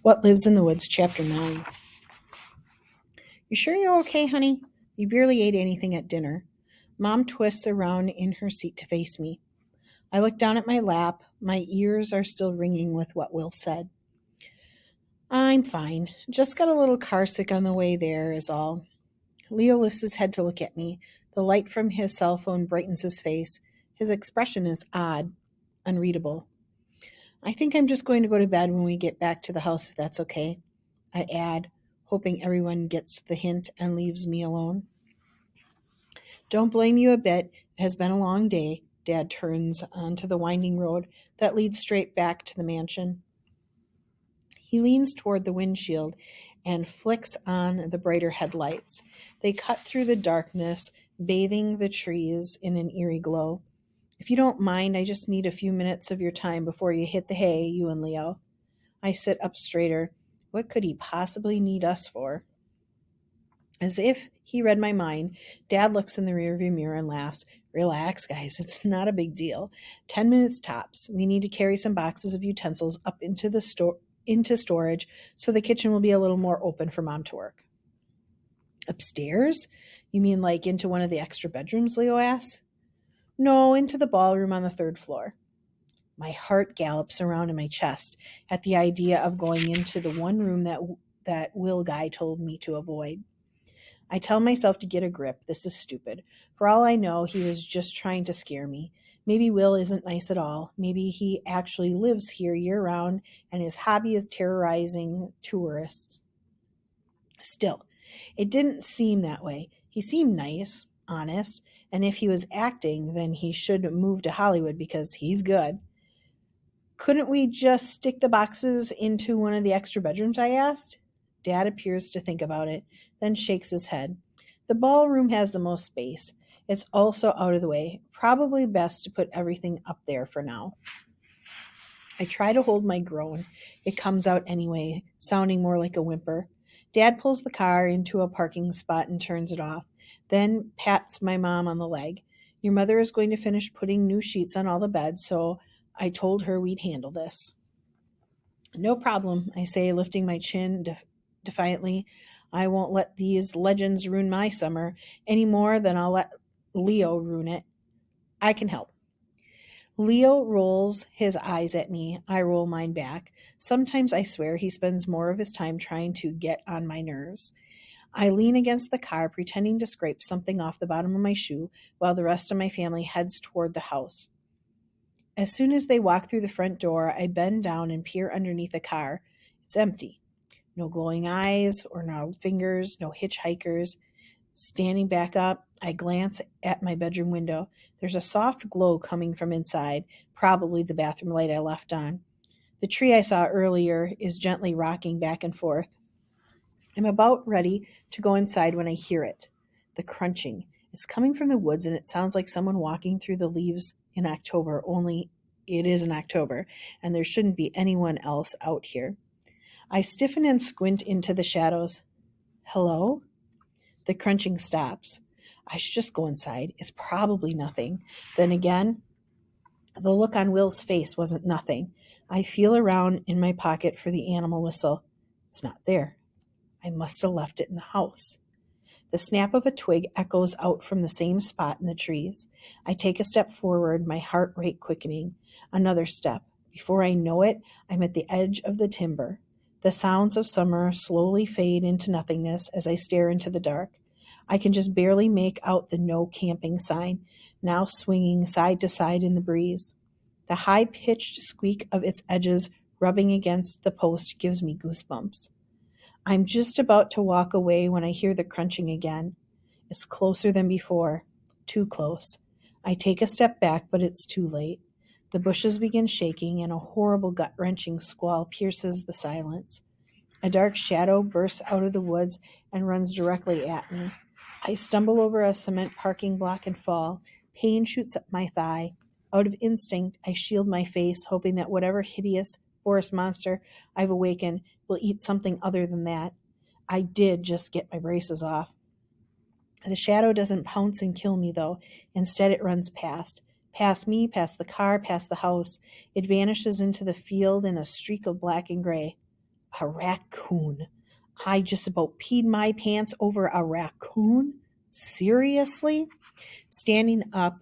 What Lives in the Woods, Chapter 9. You sure you're okay, honey? You barely ate anything at dinner. Mom twists around in her seat to face me. I look down at my lap. My ears are still ringing with what Will said. I'm fine. Just got a little car sick on the way there, is all. Leo lifts his head to look at me. The light from his cell phone brightens his face. His expression is odd, unreadable. I think I'm just going to go to bed when we get back to the house, if that's okay. I add, hoping everyone gets the hint and leaves me alone. Don't blame you a bit. It has been a long day. Dad turns onto the winding road that leads straight back to the mansion. He leans toward the windshield and flicks on the brighter headlights. They cut through the darkness, bathing the trees in an eerie glow. If you don't mind, I just need a few minutes of your time before you hit the hay, you and Leo. I sit up straighter. What could he possibly need us for? As if he read my mind, Dad looks in the rearview mirror and laughs. Relax, guys, it's not a big deal. 10 minutes tops. We need to carry some boxes of utensils up into storage so the kitchen will be a little more open for Mom to work. Upstairs? You mean like into one of the extra bedrooms, Leo asks. No, into the ballroom on the third floor. My heart gallops around in my chest at the idea of going into the one room that Will guy told me to avoid. I tell myself to get a grip. This is stupid. For all I know, he was just trying to scare me. Maybe Will isn't nice at all. Maybe he actually lives here year-round and his hobby is terrorizing tourists. Still, it didn't seem that way. He seemed nice, honest, and if he was acting, then he should move to Hollywood because he's good. Couldn't we just stick the boxes into one of the extra bedrooms, I asked? Dad appears to think about it, then shakes his head. The ballroom has the most space. It's also out of the way. Probably best to put everything up there for now. I try to hold my groan. It comes out anyway, sounding more like a whimper. Dad pulls the car into a parking spot and turns it off, then pats my mom on the leg. Your mother is going to finish putting new sheets on all the beds, so I told her we'd handle this. No problem, I say, lifting my chin defiantly. I won't let these legends ruin my summer any more than I'll let Leo ruin it. I can help. Leo rolls his eyes at me. I roll mine back. Sometimes I swear he spends more of his time trying to get on my nerves. I lean against the car, pretending to scrape something off the bottom of my shoe, while the rest of my family heads toward the house. As soon as they walk through the front door, I bend down and peer underneath the car. It's empty. No glowing eyes or gnarled fingers, no hitchhikers. Standing back up, I glance at my bedroom window. There's a soft glow coming from inside, probably the bathroom light I left on. The tree I saw earlier is gently rocking back and forth. I'm about ready to go inside when I hear it. The crunching. It's coming from the woods and it sounds like someone walking through the leaves in October, only it is in October, and there shouldn't be anyone else out here. I stiffen and squint into the shadows. Hello? The crunching stops. I should just go inside. It's probably nothing. Then again, the look on Will's face wasn't nothing. I feel around in my pocket for the animal whistle. It's not there. I must have left it in the house. The snap of a twig echoes out from the same spot in the trees. I take a step forward, my heart rate quickening. Another step. Before I know it, I'm at the edge of the timber. The sounds of summer slowly fade into nothingness as I stare into the dark. I can just barely make out the no camping sign, now swinging side to side in the breeze. The high-pitched squeak of its edges rubbing against the post gives me goosebumps. I'm just about to walk away when I hear the crunching again. It's closer than before. Too close. I take a step back, but it's too late. The bushes begin shaking, and a horrible gut-wrenching squall pierces the silence. A dark shadow bursts out of the woods and runs directly at me. I stumble over a cement parking block and fall. Pain shoots up my thigh. Out of instinct, I shield my face, hoping that whatever hideous forest monster I've awakened will eat something other than that. I did just get my braces off. The shadow doesn't pounce and kill me, though. Instead, it runs past. Past me, past the car, past the house. It vanishes into the field in a streak of black and gray. A raccoon. I just about peed my pants over a raccoon? Seriously? Standing up,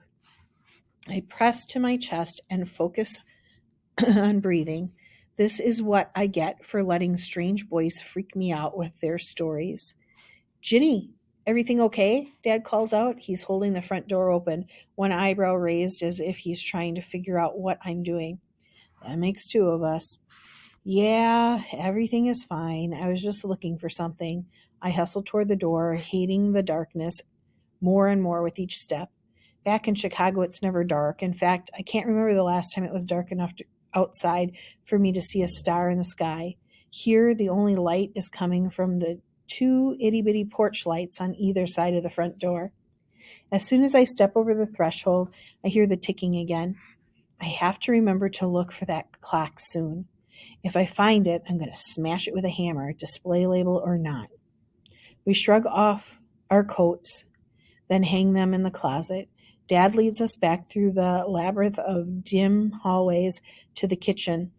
I press to my chest and focus on breathing. This is what I get for letting strange boys freak me out with their stories. Ginny, everything okay? Dad calls out. He's holding the front door open, one eyebrow raised as if he's trying to figure out what I'm doing. That makes two of us. Yeah, everything is fine. I was just looking for something. I hustled toward the door, hating the darkness more and more with each step. Back in Chicago, it's never dark. In fact, I can't remember the last time it was dark enough outside for me to see a star in the sky. Here, the only light is coming from the two itty-bitty porch lights on either side of the front door. As soon as I step over the threshold, I hear the ticking again. I have to remember to look for that clock soon. If I find it, I'm going to smash it with a hammer, display label or not. We shrug off our coats, then hang them in the closet. Dad leads us back through the labyrinth of dim hallways to the kitchen,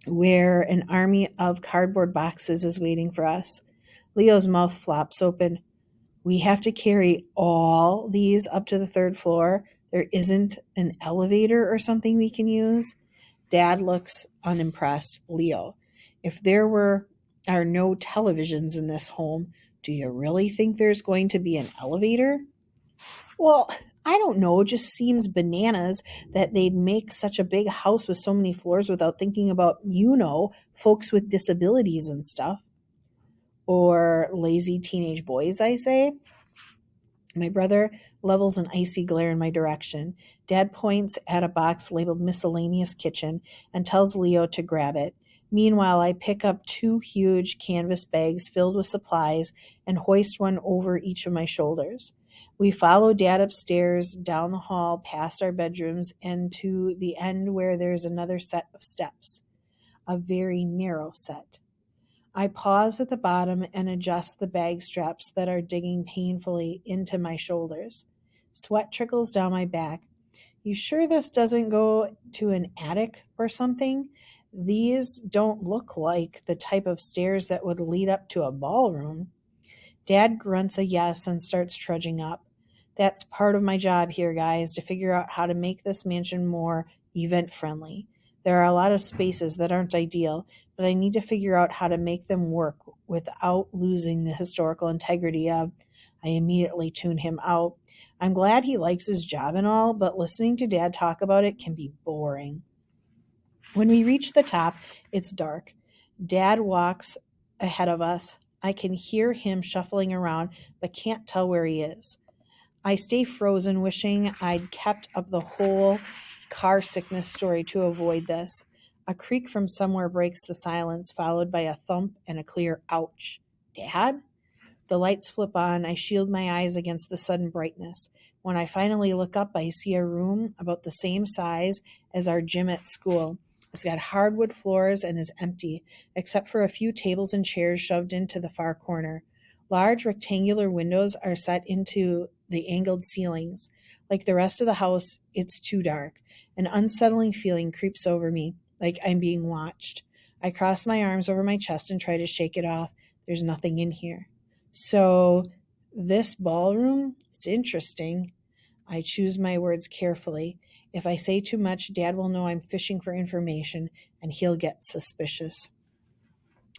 where an army of cardboard boxes is waiting for us. Leo's mouth flops open. We have to carry all these up to the third floor. There isn't an elevator or something we can use. Dad looks unimpressed. Leo, if there are no televisions in this home, do you really think there's going to be an elevator? Well, I don't know. It just seems bananas that they'd make such a big house with so many floors without thinking about, folks with disabilities and stuff. Or lazy teenage boys, I say. My brother levels an icy glare in my direction. Dad points at a box labeled Miscellaneous Kitchen and tells Leo to grab it. Meanwhile, I pick up two huge canvas bags filled with supplies and hoist one over each of my shoulders. We follow Dad upstairs, down the hall, past our bedrooms, and to the end where there's another set of steps. A very narrow set. I pause at the bottom and adjust the bag straps that are digging painfully into my shoulders. Sweat trickles down my back. You sure this doesn't go to an attic or something? These don't look like the type of stairs that would lead up to a ballroom. Dad grunts a yes and starts trudging up. That's part of my job here, guys, to figure out how to make this mansion more event-friendly. There are a lot of spaces that aren't ideal, but I need to figure out how to make them work without losing the historical integrity of. I immediately tune him out. I'm glad he likes his job and all, but listening to Dad talk about it can be boring. When we reach the top, it's dark. Dad walks ahead of us. I can hear him shuffling around, but can't tell where he is. I stay frozen, wishing I'd kept up the whole car sickness story to avoid this. A creak from somewhere breaks the silence, followed by a thump and a clear ouch. Dad? The lights flip on. I shield my eyes against the sudden brightness. When I finally look up, I see a room about the same size as our gym at school. It's got hardwood floors and is empty, except for a few tables and chairs shoved into the far corner. Large rectangular windows are set into the angled ceilings. Like the rest of the house, it's too dark. An unsettling feeling creeps over me, like I'm being watched. I cross my arms over my chest and try to shake it off. There's nothing in here. So, this ballroom, it's interesting. I choose my words carefully. If I say too much, Dad will know I'm fishing for information, and he'll get suspicious.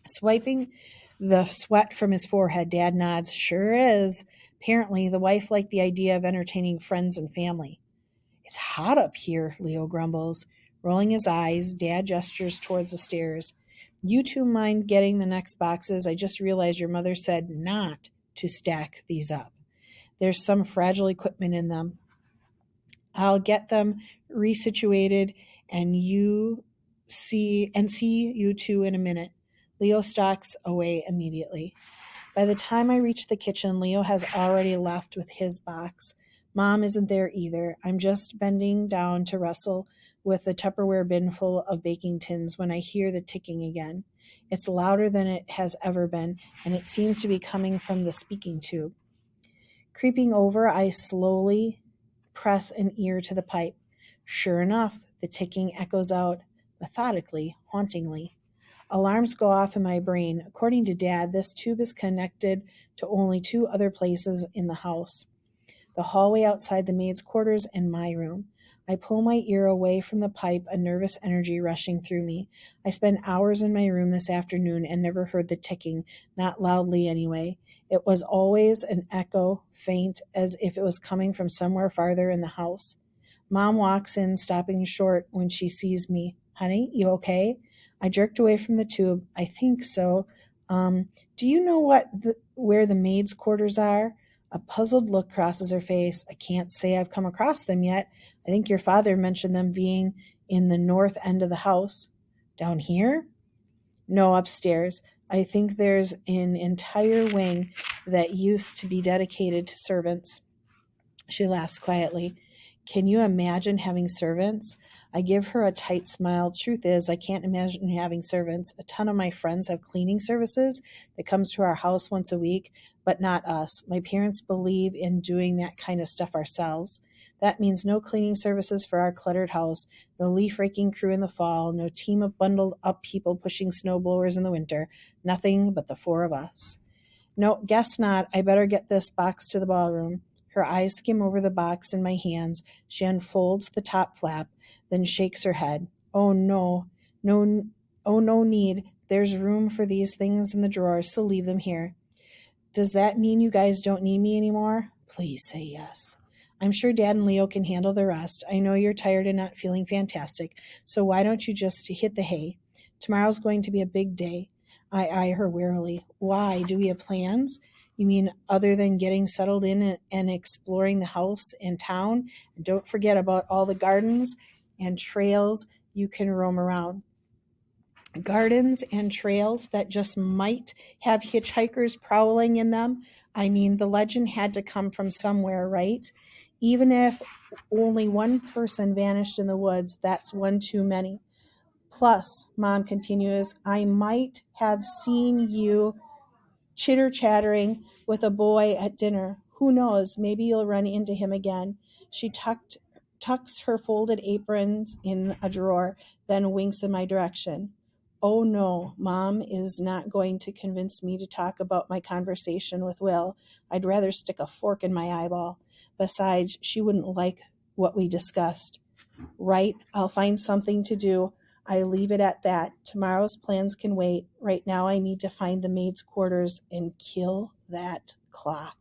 Swiping the sweat from his forehead, Dad nods. Sure is. Apparently, the wife liked the idea of entertaining friends and family. It's hot up here, Leo grumbles. Rolling his eyes, Dad gestures towards the stairs. You two mind getting the next boxes? I just realized your mother said not to stack these up. There's some fragile equipment in them. I'll get them resituated and see you two in a minute. Leo stalks away immediately. By the time I reach the kitchen, Leo has already left with his box. Mom isn't there either. I'm just bending down to wrestle with the Tupperware bin full of baking tins when I hear the ticking again. It's louder than it has ever been, and it seems to be coming from the speaking tube. Creeping over, I slowly press an ear to the pipe. Sure enough, the ticking echoes out, methodically, hauntingly. Alarms go off in my brain. According to Dad, this tube is connected to only 2 other places in the house: the hallway outside the maid's quarters and my room. I pull my ear away from the pipe, a nervous energy rushing through me. I spent hours in my room this afternoon and never heard the ticking, not loudly anyway. It was always an echo, faint, as if it was coming from somewhere farther in the house. Mom walks in, stopping short when she sees me. Honey, you okay? I jerked away from the tube. I think so. Do you know where the maid's quarters are? A puzzled look crosses her face. I can't say I've come across them yet. I think your father mentioned them being in the north end of the house. Down here? No, upstairs. I think there's an entire wing that used to be dedicated to servants. She laughs quietly. Can you imagine having servants? I give her a tight smile. Truth is, I can't imagine having servants. A ton of my friends have cleaning services that comes to our house once a week, but not us. My parents believe in doing that kind of stuff ourselves. That means no cleaning services for our cluttered house, no leaf raking crew in the fall, no team of bundled up people pushing snow blowers in the winter. Nothing but the 4 of us. No, guess not. I better get this box to the ballroom. Her eyes skim over the box in my hands. She unfolds the top flap, then shakes her head. Oh no, no, oh no need. There's room for these things in the drawers, so leave them here. Does that mean you guys don't need me anymore? Please say yes. I'm sure Dad and Leo can handle the rest. I know you're tired and not feeling fantastic, so why don't you just hit the hay? Tomorrow's going to be a big day. I eye her wearily. Why? Do we have plans? You mean other than getting settled in and exploring the house and town? And don't forget about all the gardens and trails you can roam around. Gardens and trails that just might have hitchhikers prowling in them. I mean, the legend had to come from somewhere, right? Even if only one person vanished in the woods, that's one too many. Plus, Mom continues, I might have seen you chitter-chattering with a boy at dinner. Who knows? Maybe you'll run into him again. She tucks her folded aprons in a drawer, then winks in my direction. Oh no, Mom is not going to convince me to talk about my conversation with Will. I'd rather stick a fork in my eyeball. Besides, she wouldn't like what we discussed. Right, I'll find something to do. I leave it at that. Tomorrow's plans can wait. Right now I need to find the maid's quarters and kill that clock.